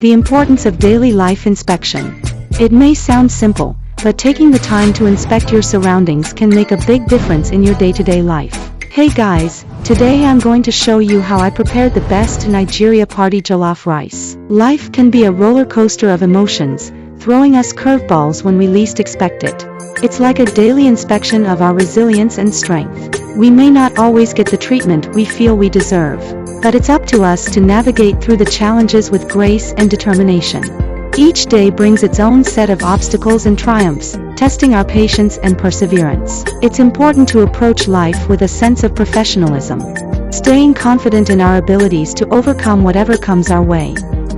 The importance of daily life inspection. It may sound simple, but taking the time to inspect your surroundings can make a big difference in your day-to-day life. Hey guys, today I'm going to show you how I prepared the best Nigeria party jollof rice. Life can be a roller coaster of emotions, throwing us curveballs when we least expect it. It's like a daily inspection of our resilience and strength. We may not always get the treatment we feel we deserve, but it's up to us to navigate through the challenges with grace and determination. Each day brings its own set of obstacles and triumphs, testing our patience and perseverance. It's important to approach life with a sense of professionalism, staying confident in our abilities to overcome whatever comes our way.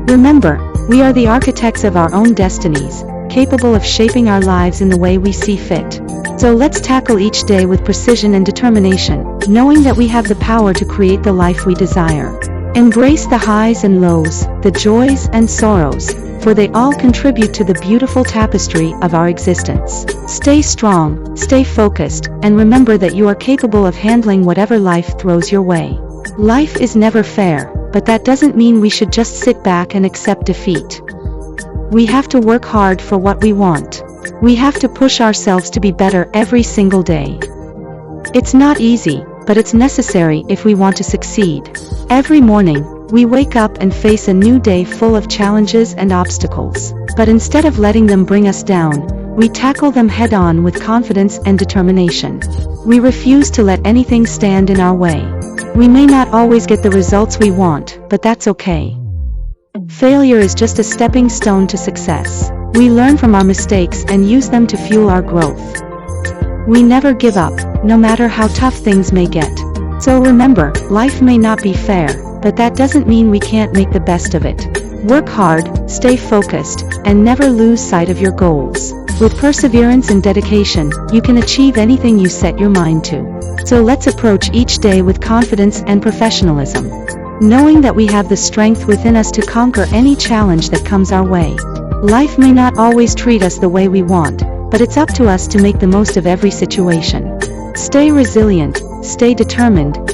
Remember, we are the architects of our own destinies, capable of shaping our lives in the way we see fit. So let's tackle each day with precision and determination, knowing that we have the power to create the life we desire. Embrace the highs and lows, the joys and sorrows, for they all contribute to the beautiful tapestry of our existence. Stay strong, stay focused, and remember that you are capable of handling whatever life throws your way. Life is never fair, but that doesn't mean we should just sit back and accept defeat. We have to work hard for what we want. We have to push ourselves to be better every single day. It's not easy, but it's necessary if we want to succeed. Every morning, we wake up and face a new day full of challenges and obstacles. But instead of letting them bring us down, we tackle them head-on with confidence and determination. We refuse to let anything stand in our way. We may not always get the results we want, but that's okay. Failure is just a stepping stone to success. We learn from our mistakes and use them to fuel our growth. We never give up, no matter how tough things may get. So remember, life may not be fair, but that doesn't mean we can't make the best of it. Work hard, stay focused, and never lose sight of your goals. With perseverance and dedication, you can achieve anything you set your mind to. So let's approach each day with confidence and professionalism, knowing that we have the strength within us to conquer any challenge that comes our way. Life may not always treat us the way we want, but it's up to us to make the most of every situation. Stay resilient, stay determined,